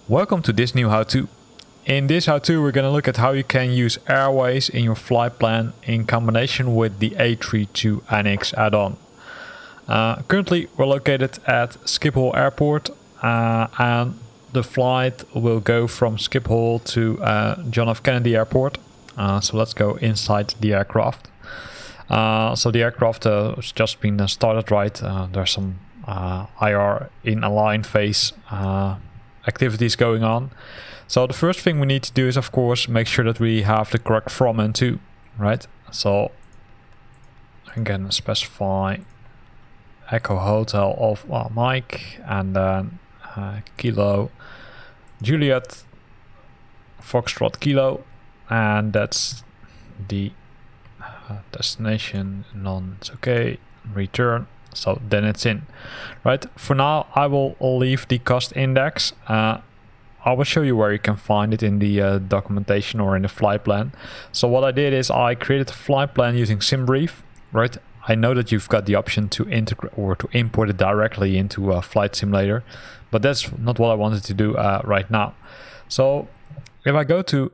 Welcome to this new how-to. In this how-to we're going to look at how you can use airways in your flight plan in combination with the A32nx add-on. Currently we're located at Schiphol Airport and the flight will go from Schiphol to John F. Kennedy Airport. So let's go inside the aircraft. So the aircraft has just been started, right? There's some IR in align phase activities going on. So the first thing we need to do is, of course, make sure that we have the correct from and to, right? So I'm gonna specify Echo Hotel of Mike, and then Kilo Juliet Foxtrot Kilo, and that's the destination. None, it's okay. Return. So then it's in, right? For now, I will leave the cost index. I will show you where you can find it in the documentation or in the flight plan. So what I did is I created a flight plan using SimBrief, right? I know that you've got the option to integrate or to import it directly into a flight simulator, but that's not what I wanted to do right now. So if I go to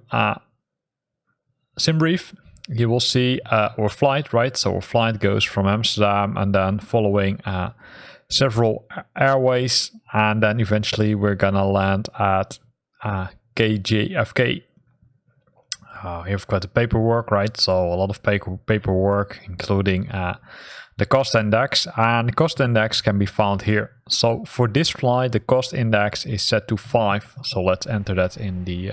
SimBrief, you will see our flight, right? So our flight goes from Amsterdam and then following several airways, and then eventually we're gonna land at KJFK. You've got the paperwork, right? So a lot of paperwork, including the cost index, and the cost index can be found here. So for this flight, the cost index is set to 5. So let's enter that in the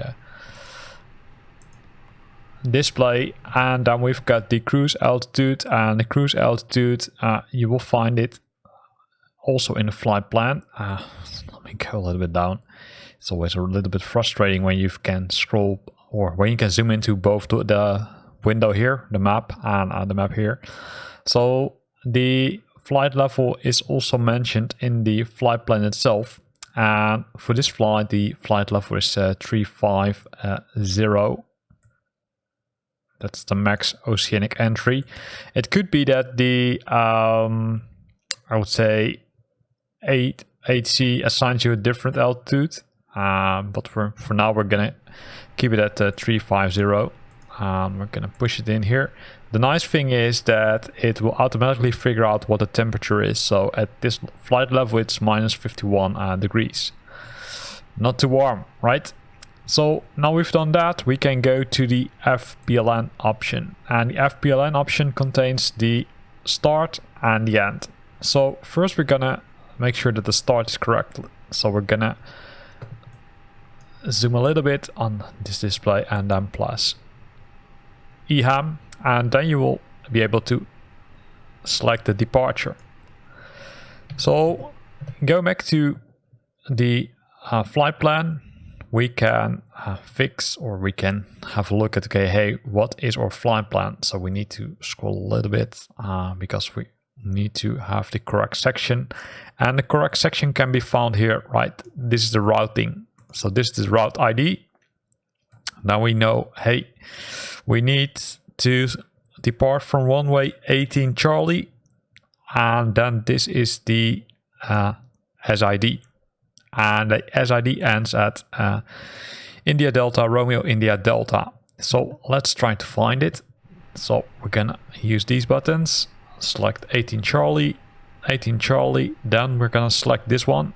display, and then we've got the cruise altitude, and the cruise altitude you will find it also in the flight plan. Let me go a little bit down. It's always a little bit frustrating when you can scroll or when you can zoom into both the window here, the map, and the map here. So the flight level is also mentioned in the flight plan itself, and for this flight the flight level is 350. That's the max oceanic entry. It could be that the I would say 8C assigns you a different altitude, but for now we're gonna keep it at 350. We're gonna push it in here. The nice thing is that it will automatically figure out what the temperature is. So at this flight level it's minus 51 degrees. Not too warm, right? So now we've done that, we can go to the FPLN option, and the FPLN option contains the start and the end. So first we're gonna make sure that the start is correct. So we're gonna zoom a little bit on this display and then plus EHAM, and then you will be able to select the departure. So go back to the flight plan. We can fix, or we can have a look at, okay, hey, what is our flight plan? So we need to scroll a little bit because we need to have the correct section, and the correct section can be found here, right? This is the routing. So this is the route ID. Now we know, hey, we need to depart from runway 18 Charlie, and then this is the SID. And the SID ends at India Delta, Romeo India Delta. So let's try to find it. So we're gonna use these buttons, select 18 Charlie, then we're gonna select this one.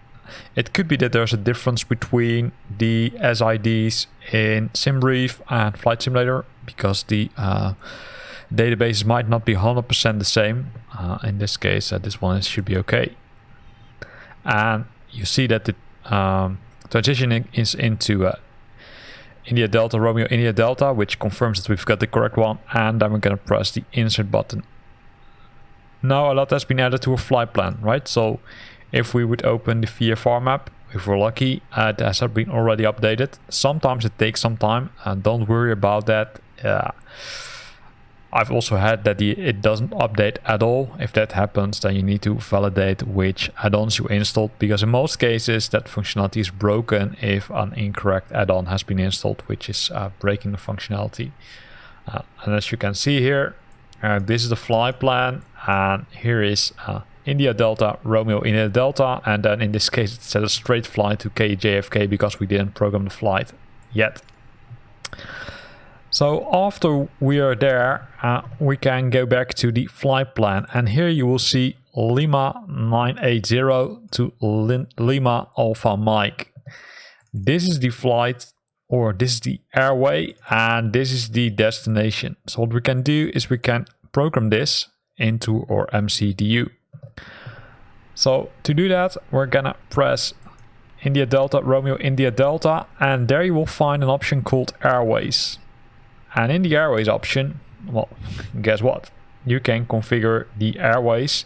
It could be that there's a difference between the SIDs in SimBrief and Flight Simulator, because the databases might not be 100% the same. In this case, this one should be okay. And you see that the transitioning is into India Delta, Romeo India Delta, which confirms that we've got the correct one, and then we're going to press the insert button. Now a lot has been added to a flight plan, right? So if we would open the VFR map, if we're lucky, it has been already updated. Sometimes it takes some time, and don't worry about that. I've also had that it doesn't update at all. If that happens, then you need to validate which add-ons you installed, because in most cases that functionality is broken if an incorrect add-on has been installed, which is breaking the functionality. And as you can see here, This is the flight plan, and here is India Delta, Romeo India Delta, and then in this case it says a straight flight to KJFK because we didn't program the flight yet. So after we are there, we can go back to the flight plan, and here you will see Lima 980 to Lima Alpha Mike. This is the flight, or this is the airway, and this is the destination. So what we can do is we can program this into our MCDU. So to do that, we're gonna press India Delta, Romeo India Delta, and there you will find an option called airways. And in the airways option, well, guess what? You can configure the airways.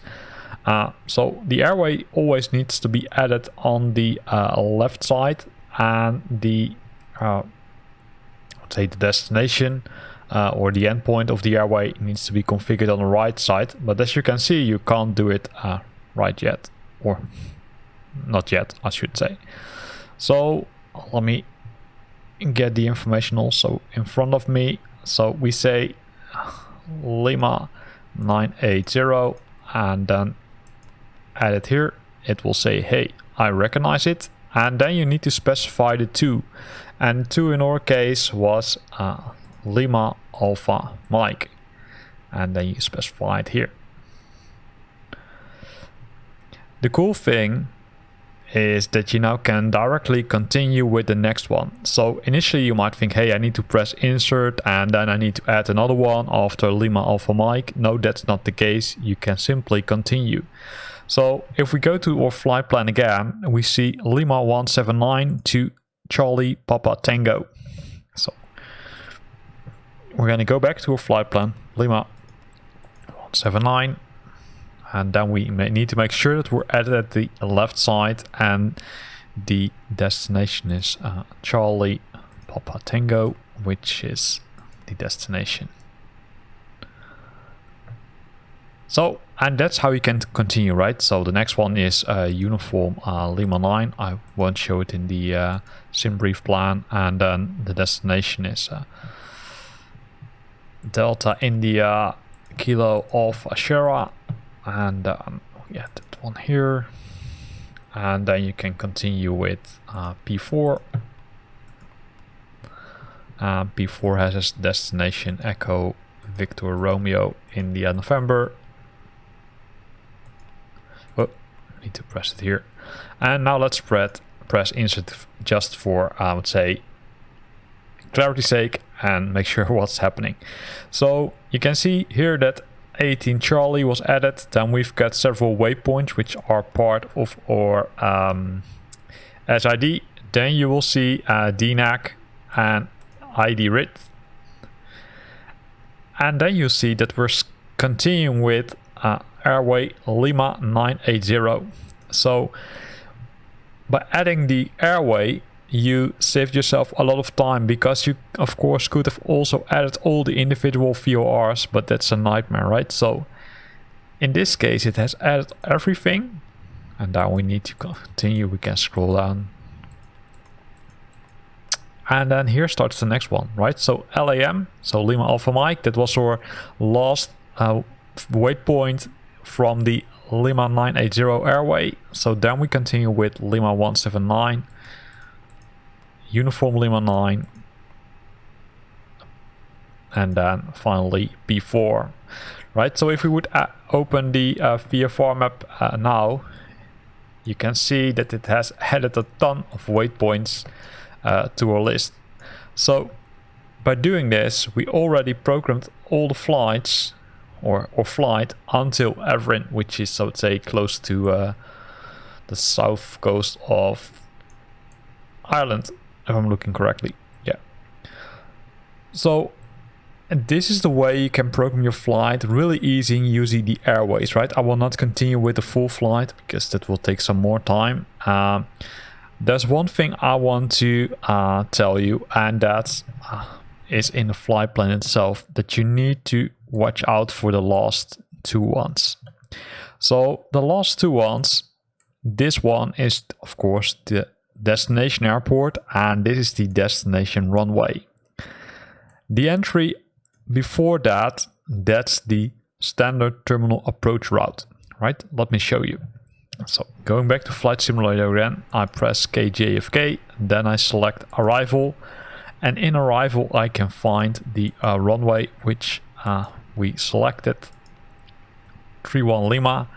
So the airway always needs to be added on the left side, and the let's say the destination or the endpoint of the airway needs to be configured on the right side. But as you can see, you can't do it right yet, or not yet, I should say. So let me get the information also in front of me. So we say Lima 980 and then add it here. It will say, hey, I recognize it, and then you need to specify the 2, and 2 in our case was Lima Alpha Mike, and then you specify it here. The cool thing is that you now can directly continue with the next one. So initially you might think, hey, I need to press insert and then I need to add another one after Lima Alpha Mike. No, that's not the case. You can simply continue. So if we go to our flight plan again, we see Lima 179 to Charlie Papa Tango. So we're going to go back to our flight plan, Lima 179. And then we need to make sure that we're added at the left side, and the destination is Charlie Papa Tango, which is the destination. So, and that's how you can continue, right? So the next one is uniform Lima 9. I won't show it in the sim brief plan. And then the destination is Delta India Kilo Alpha Sierra. And yeah, that one here, and then you can continue with P4. P4 has its destination Echo Victor Romeo India November. Oh, need to press it here. And now let's press insert just for I would say clarity's sake and make sure what's happening. So you can see here that 18 Charlie was added. Then we've got several waypoints which are part of our SID. Then you will see DNAC and ID RIT. And then you see that we're continuing with airway Lima 980. So by adding the airway, you saved yourself a lot of time, because you of course could have also added all the individual VORs, but that's a nightmare, right? So in this case it has added everything, and now we need to continue. We can scroll down, and then here starts the next one, right? So LAM, so Lima Alpha Mike, that was our last waypoint from the Lima 980 airway. So then we continue with Lima 179, uniform Lima 9, and then finally P4, right? So if we would open the VFR map now, you can see that it has added a ton of waypoints to our list. So by doing this, we already programmed all the flights or flight until Evrin, which is, I would say, close to the south coast of Ireland, if I'm looking correctly. Yeah. So, and this is the way you can program your flight really easy using the airways, right? I will not continue with the full flight because that will take some more time. There's one thing I want to tell you, and that is in the flight plan itself, that you need to watch out for the last two ones. So the last two ones, this one is of course the destination airport, and this is the destination runway. The entry before that that's the standard terminal approach route, right? Let me show you. So going back to Flight Simulator again, I press KJFK, then I select arrival, and in arrival I can find the runway which we selected, 31 Lima,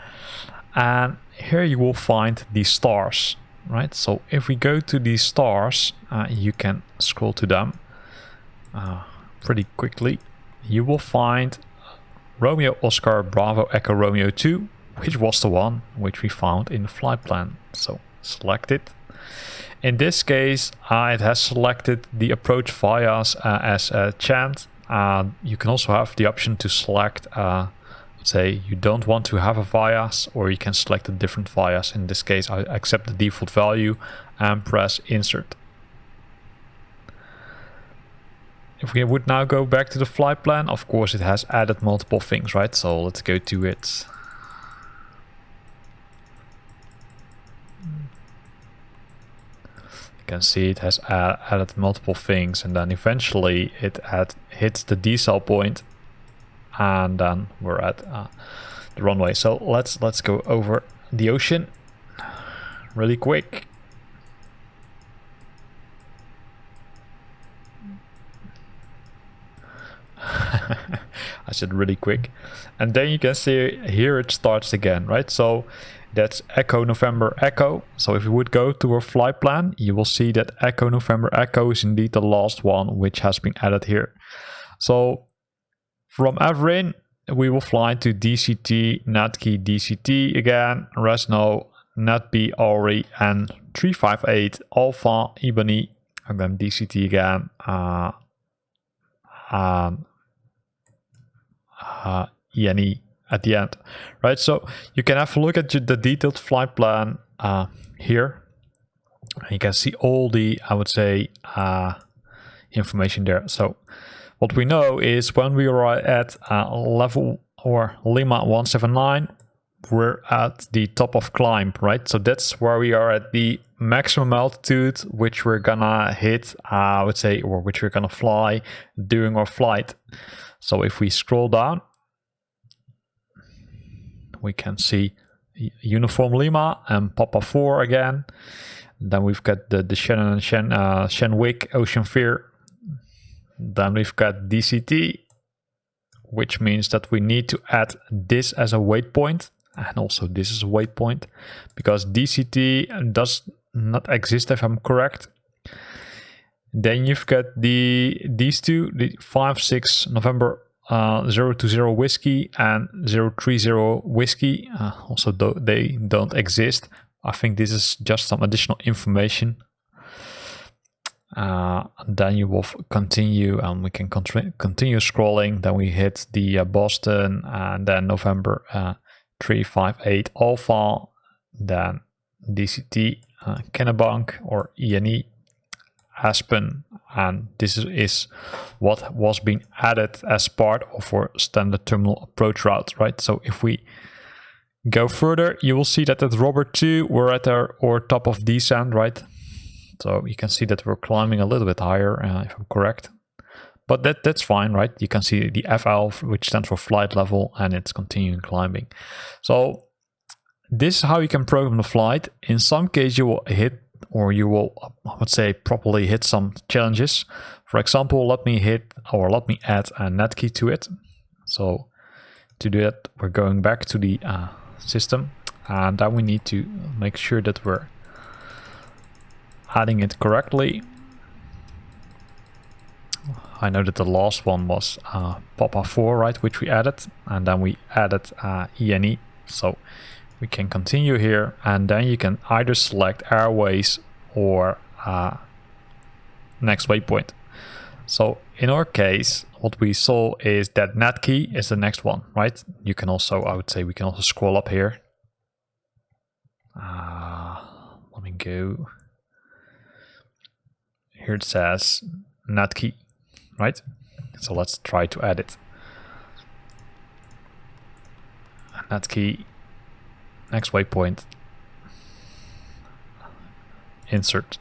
and here you will find the stars, right? So if we go to these stars, you can scroll to them pretty quickly. You will find Romeo Oscar Bravo Echo Romeo 2, which was the one which we found in the flight plan. So select it. In this case, it has selected the approach vias as chant. You can also have the option to select, say you don't want to have a vias, or you can select a different vias. In this case, I accept the default value and press insert. If we would now go back to the flight plan, of course it has added multiple things, right? So let's go to it. You can see it has added multiple things, and then eventually it hits the decel point, and then we're at the runway. So let's go over the ocean really quick. I said really quick, and then you can see here it starts again, right? So that's Echo November Echo. So if you would go to our flight plan, you will see that Echo November Echo is indeed the last one which has been added here. So from Averin we will fly to DCT, Natkey, DCT again, Resno, NatB, Ori, and 358 Alpha, Ebony, and then DCT again, ENE at the end, right? So you can have a look at the detailed flight plan here. You can see all the, I would say, information there. So what we know is when we are at level or Lima 179, we're at the top of climb, right? So that's where we are at the maximum altitude which we're gonna hit, I would say, or which we're gonna fly during our flight. So if we scroll down, we can see Uniform Lima and Papa 4 again. Then we've got the Shannon and Shenwick Ocean Fear. Then we've got DCT, which means that we need to add this as a waypoint, and also this is a waypoint, because DCT does not exist if I'm correct. Then you've got these two, the 5-6 November 020 Whiskey and 030 Whiskey. Also, they don't exist. I think this is just some additional information. Then you will continue, and we can continue scrolling. Then we hit the Boston, and then November 358 Alpha, then DCT, Kennebank or ENE, Aspen, and this is what was being added as part of our standard terminal approach route, right? So if we go further, you will see that at Robert 2 we're at our top of descent, right? So you can see that we're climbing a little bit higher, if I'm correct, but that's fine, right? You can see the FL, which stands for flight level, and it's continuing climbing. So this is how you can program the flight. In some case you will hit, or you will, I would say, properly hit some challenges. For example, let me add a Natkey to it. So to do that, we're going back to the system, and then we need to make sure that we're adding it correctly. I know that the last one was Papa 4, right, which we added, and then we added ENE. So we can continue here, and then you can either select airways or next waypoint. So in our case, what we saw is that Natkey is the next one, right? You can also, I would say, we can also scroll up here. Let me go. Here it says Natkey, right? So let's try to add it. Natkey, next waypoint, insert,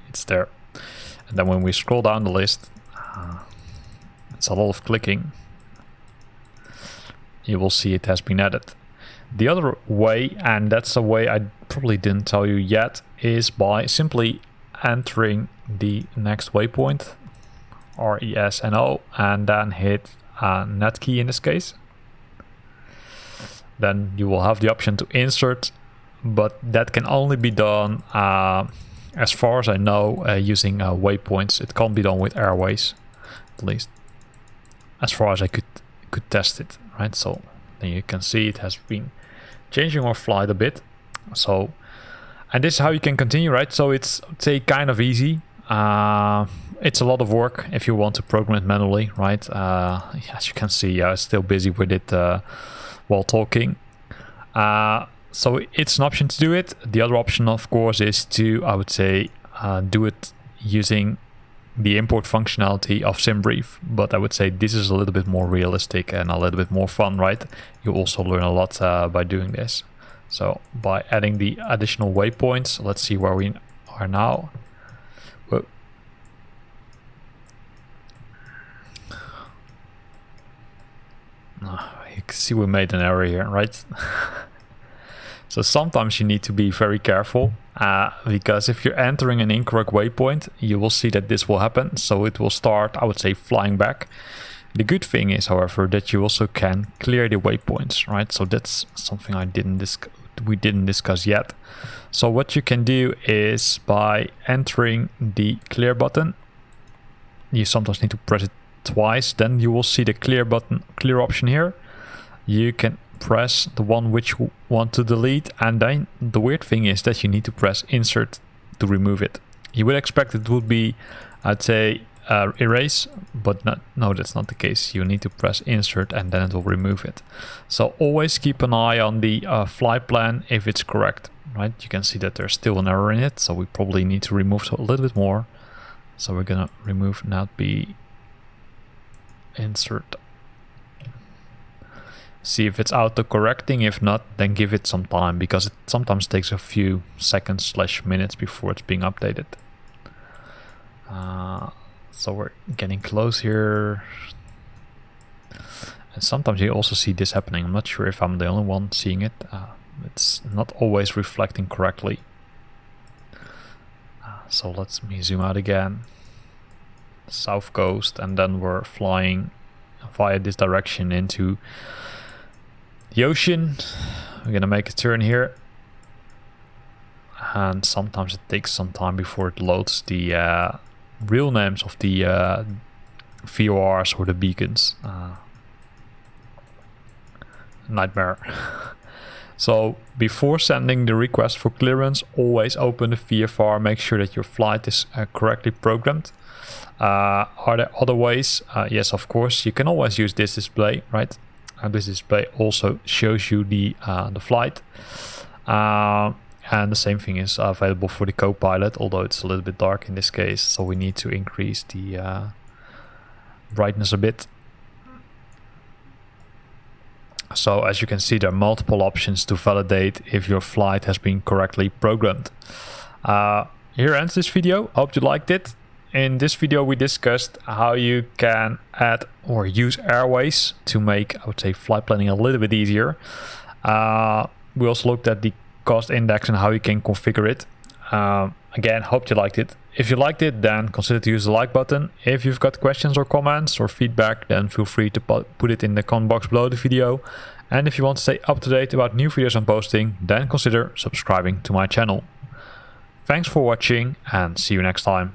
it's there. And then when we scroll down the list, it's a lot of clicking. you will see it has been added. The other way, and that's a way I probably didn't tell you yet, is by simply entering the next waypoint, RESNO, and then hit net key in this case. Then you will have the option to insert, but that can only be done, as far as I know, using waypoints. It can't be done with airways, at least as far as I could test it, right? So then you can see it has been changing our flight a bit. So, and this is how you can continue, right? So it's, say, kind of easy. It's a lot of work if you want to program it manually, right? As you can see, I'm still busy with it while talking. So it's an option to do it. The other option, of course, is to, I would say, do it using the import functionality of SimBrief. But I would say this is a little bit more realistic and a little bit more fun, right? You also learn a lot by doing this. So by adding the additional waypoints, let's see where we are now. Whoa. You can see we made an error here, right? So sometimes you need to be very careful, because if you're entering an incorrect waypoint, you will see that this will happen. So it will start, I would say, flying back. The good thing is, however, that you also can clear the waypoints, right? So that's something we didn't discuss yet. So what you can do is by entering the clear button, you sometimes need to press it twice, then you will see the clear button, clear option here. You can press the one which you want to delete, and then the weird thing is that you need to press insert to remove it. You would expect it would be, I'd say, erase, but no, that's not the case. You need to press insert and then it will remove it. So always keep an eye on the flight plan if it's correct, right? You can see that there's still an error in it, so we probably need to remove a little bit more. So we're gonna remove not be insert. See if it's auto-correcting. If not, then give it some time, because it sometimes takes a few seconds / minutes before it's being updated. So we're getting close here. And sometimes you also see this happening. I'm not sure if I'm the only one seeing it. It's not always reflecting correctly. So let me zoom out again. South coast, and then we're flying via this direction into the ocean. We're gonna make a turn here, and sometimes it takes some time before it loads the real names of the VORs or the beacons. Nightmare. So before sending the request for clearance, always open the VFR, make sure that your flight is correctly programmed. Are there other ways? Yes, of course. You can always use this display, right? This display also shows you the flight, and the same thing is available for the co-pilot, although it's a little bit dark in this case, so we need to increase the brightness a bit. So as you can see, there are multiple options to validate if your flight has been correctly programmed. Here ends this video. Hope you liked it. In this video we discussed how you can add or use airways to make, I would say, flight planning a little bit easier. We also looked at the cost index and how you can configure it. Again, hope you liked it. If you liked it, then consider to use the like button. If you've got questions or comments or feedback, then feel free to put it in the comment box below the video. And if you want to stay up to date about new videos I'm posting, then consider subscribing to my channel. Thanks for watching and see you next time.